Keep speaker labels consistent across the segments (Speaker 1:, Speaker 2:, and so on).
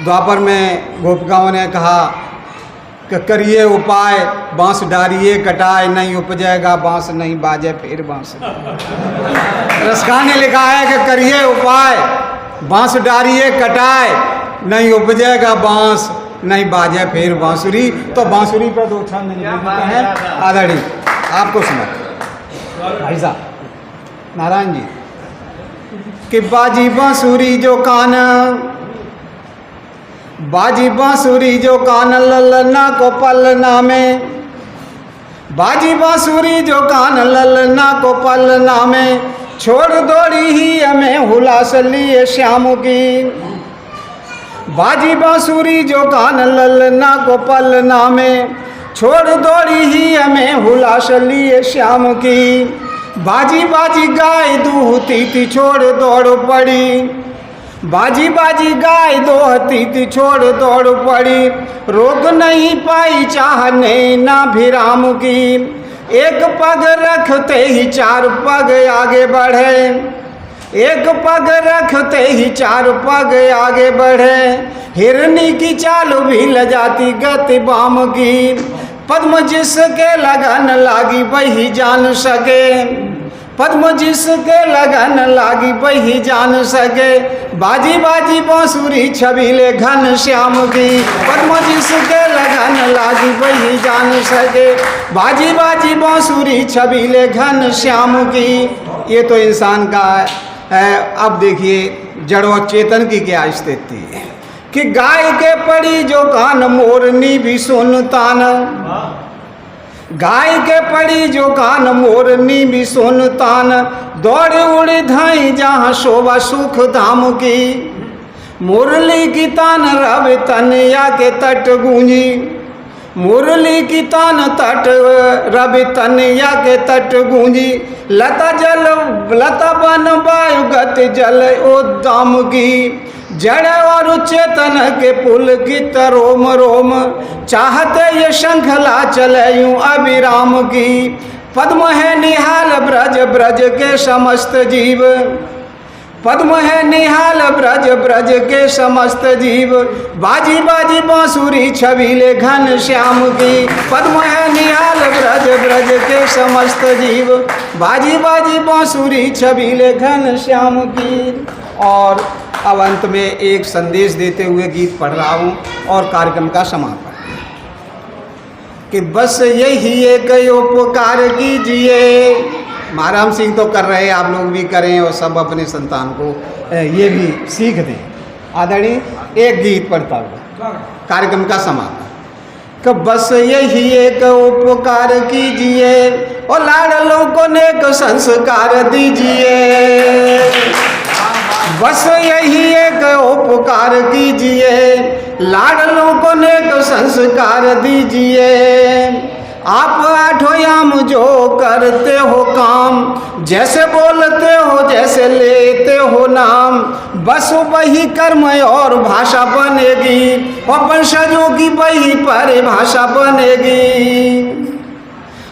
Speaker 1: द्वापर में गोपिकाओं ने कहा कि करिए उपाय बांस डारिए कटाए, नहीं उपजेगा बांस नहीं बाजे फिर बांस। रसका ने लिखा है कि करिए उपाय बांस डारिए कटाए, नहीं उपजेगा बांस नहीं बाजे फिर बांसुरी। तो बांसुरी पर दो छंद निकलते हैं आदड़ी, आपको सुना भाई साहब नारायण जी कि बाजी बांसुरी जो कान, बाजी बांसुरी जो कान ललना को पलना में, बाजी बांसुरी जो कान ललना को पलना में, छोड़ दौड़ी ही हमें हुलास लिए श्याम की। बाजी बांसुरी जो कान ललना को पलना में, छोड़ दौड़ी ही हमें हुलास लिए श्याम की। बाजी बाजी गाय दूहती थी छोड़ दौड़ पड़ी, बाजी बाजी गाय दोहती थी छोड़ दौड़ पड़ी, रोक नहीं पाई चाहने ना भिराम की। एक पग रखते ही चार पग आगे बढ़े, एक पग रखते ही चार पग आगे बढ़े, हिरनी की चाल भी लजाती गति बाम की। पद्म जिसके लगन लागी वही जान सके, पद्म जिसके लगन लागी वही जान सके, बाजी बाजी बांसुरी छबीले घन श्याम की। पद्म जिसके लगन लागी वही जान सके, बाजी बाजी बांसुरी छबीले घन श्याम की। ये तो इंसान का है। अब देखिए जड़ो चेतन की क्या स्थिति है कि गाय के पड़ी जो कान मोरनी भी सुनता न, गाय के पड़ी जो कान मोरनी भी सुनता न, दौड़ उड़ धाई जहाँ शोभा सुख धाम की। मुरली की तान रव तनया के तट गूंजी, मुरली की तान तट रवि तनया के तट गूंजी। लता जल लता बन वायु गत जल उद्दाम की, जड़ और चेतन के पुलकित रोम रोम, चाहते ये शंखला चले यूं अविराम की। पद्म है निहाल ब्रज ब्रज के समस्त जीव, पद्म है निहाल ब्रज ब्रज के समस्त जीव, बाजी बाजी बांसुरी छबीले घन श्याम की। पद्म है निहाल ब्रज ब्रज के समस्त जीव, बाजी बाजी बांसुरी छबीले घन श्याम की। और अब अंत में एक संदेश देते हुए गीत पढ़ रहा हूँ और कार्यक्रम का समापन कि बस यही एक उपकार कीजिए। महाराम सिंह तो कर रहे हैं, आप लोग भी करें और सब अपने संतान को ये भी सीख दें। आदरणीय एक गीत पढ़ता हुआ कार्यक्रम का समापन कि बस यही एक उपकार कीजिए और लाडलों को नेक संस्कार दीजिए। बस यही एक उपकार कीजिए, लाडलों को नेक संस्कार दीजिए। आप आठों याम जो करते हो काम, जैसे बोलते हो जैसे लेते हो नाम, बस वही कर्म और भाषा बनेगी, और वंशजों की वही परिभाषा बनेगी।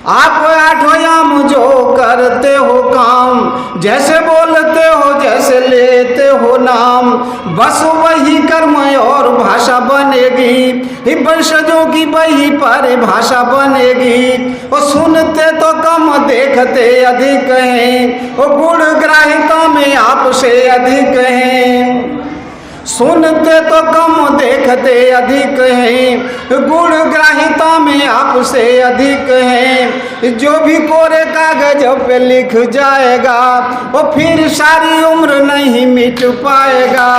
Speaker 1: आप आठों याम जो करते हो काम, जैसे बोलते हो जैसे लेते हो नाम, बस वही कर्म और भाषा बनेगी, वंशजों की वही परिभाषा बनेगी। और सुनते तो कम देखते अधिक हैं, और गुण ग्राहिता में आपसे अधिक हैं। सुनते तो कम देखते अधिक हैं, गुण ग्राहिता में आपसे अधिक हैं। जो भी कोरे कागज पे लिख जाएगा, वो फिर सारी उम्र नहीं मिट पाएगा।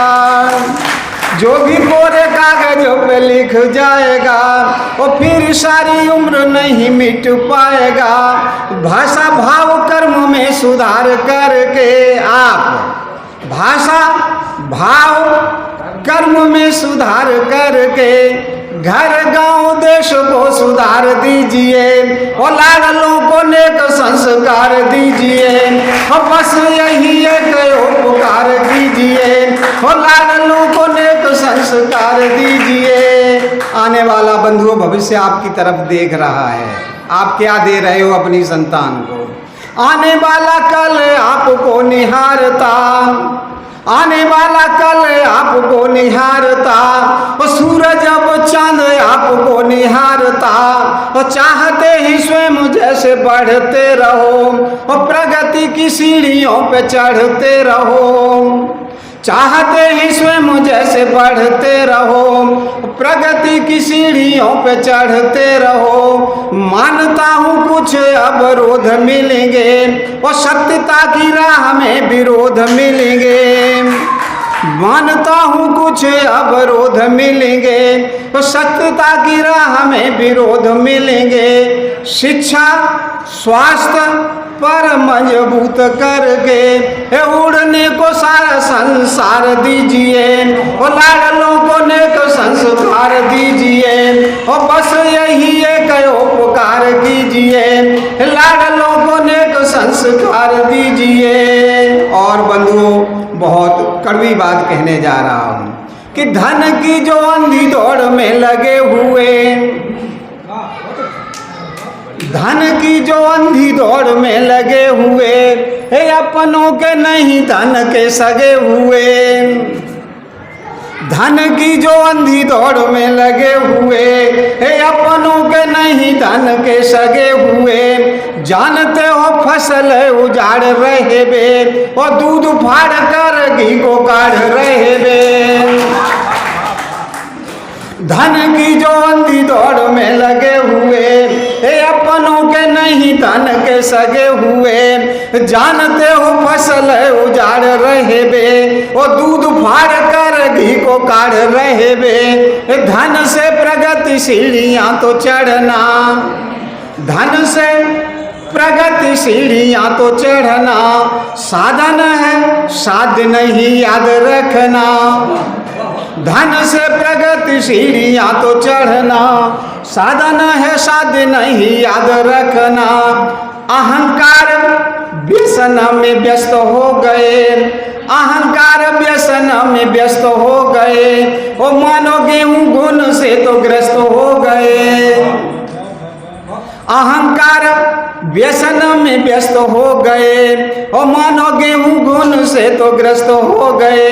Speaker 1: जो भी कोरे कागज पे लिख जाएगा, वो फिर सारी उम्र नहीं मिट पाएगा। भाषा भाव कर्म में सुधार करके आप, भाषा भाव कर्म में सुधार करके, घर गांव देश को सुधार दीजिए, और लाडलों को नेक संस्कार दीजिए। और बस यही एक उपकार कीजिए, और लाडलों को नेक संस्कार दीजिए। आने वाला बंधुओं भविष्य आपकी तरफ देख रहा है, आप क्या दे रहे हो अपनी संतान को। आने वाला कल आपको निहारता, आने वाला कल आपको निहारता, वो सूरज अब चांद आपको निहारता, वो चाहते ही स्वयं जैसे बढ़ते रहो, वो प्रगति की सीढ़ियों पे चढ़ते रहो। चाहते ही स्वयं जैसे बढ़ते रहो, प्रगति की सीढ़ियों पे चढ़ते रहो। मानता हूँ कुछ अवरोध मिलेंगे, और सत्यता की राह में विरोध मिलेंगे। मानता हूँ कुछ अवरोध मिलेंगे, तो सत्यता की राह में विरोध मिलेंगे। शिक्षा स्वास्थ्य पर मजबूत करके उड़ने को सारा संसार दीजिए, ओ लाडलों को नेक संस्कार दीजिए, और बस यही एक उपकार कीजिए, लाडलों को नेक संस्कार दीजिए। और बंधुओं, बहुत कड़वी बात कहने जा रहा हूँ कि धन की जो अंधी दौड़ में लगे हुए, धन की जो अंधी दौड़ में लगे हुए, हे अपनों के नहीं धन के सगे हुए। धन की जो अंधी दौड़ में लगे हुए, हे अपनों के नहीं धन के सगे हुए। जानते हो फसल उजाड़ रहे बे, और दूध फाड़ कर घी को काढ़ रहे बे। धन की जो अंधी दौड़ में लगे हुए, हे अपनों के नहीं धन के सगे हुए। जानते हो फसल उजाड़ रहे बे, और दूध फाड़ कर घी को काढ़ रहे बे। धन से प्रगति सीढ़ियां तो चढ़ना, धन से प्रगति सीढ़ियां तो चढ़ना साधन है, साध्य नहीं याद रखना। धन से प्रगति सीढ़ियां तो चढ़ना साधन है, साध्य नहीं याद रखना। अहंकार व्यसन में व्यस्त हो गए, अहंकार व्यसन में व्यस्त हो गए, ओ मानो गेहूं गुण से तो ग्रस्त हो गए। अहंकार व्यसन में व्यस्त हो गए, और मानो गेहूं गुण से तो ग्रस्त हो गए।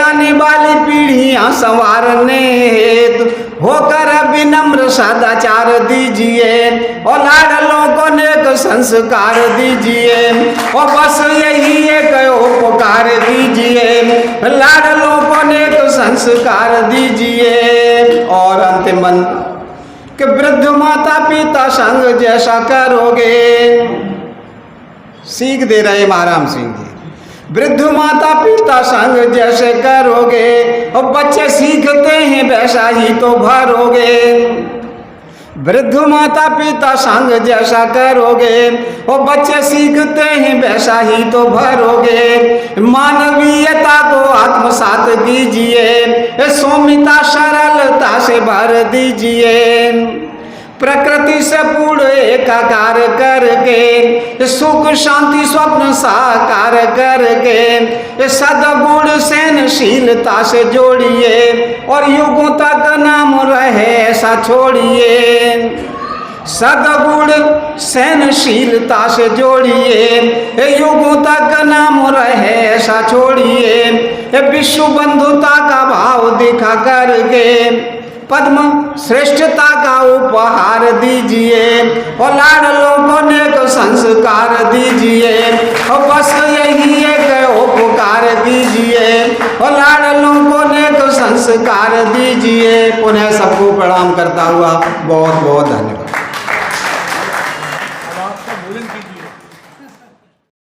Speaker 1: आने वाली पीढ़ियां संवारने हेतु होकर विनम्र सदाचार दीजिए, और लाडलों को नेक संस्कार दीजिए, और बस यही एक उपकार दीजिए, लाडलों को नेक संस्कार दीजिए। और अंतिम कि वृद्ध माता पिता संग जैसा करोगे, सीख दे रहे महाराम सिंह जी। वृद्ध माता पिता संग जैसे करोगे, और बच्चे सीखते हैं वैसा ही तो भरोगे। वृद्ध माता पिता संग जैसा करोगे, और बच्चे सीखते हैं वैसा ही तो भरोगे। मानवीयता को आत्मसात कीजिए, सौम्यता सरलता से भर दीजिए। प्रकृति से पूर्ण एकाकार करके, सुख शांति स्वप्न साकार करके, सद्गुण सहनशीलता से जोड़िए, और युगों तक नाम रहे ऐसा छोड़िए। सद्गुण सहनशीलता से जोड़िए, युगों तक नाम रहे ऐसा छोड़िए। विश्व बंधुता का भाव दिखा करके, पद्म श्रेष्ठता का उपहार दीजिए, और लाडलों को नेक संस्कार दीजिए, और बस यही एक उपकार दीजिए, और लाडलों को नेक संस्कार दीजिए। पुनः सबको प्रणाम करता हुआ बहुत बहुत धन्यवाद।
Speaker 2: अब आपका भोजन कीजिए।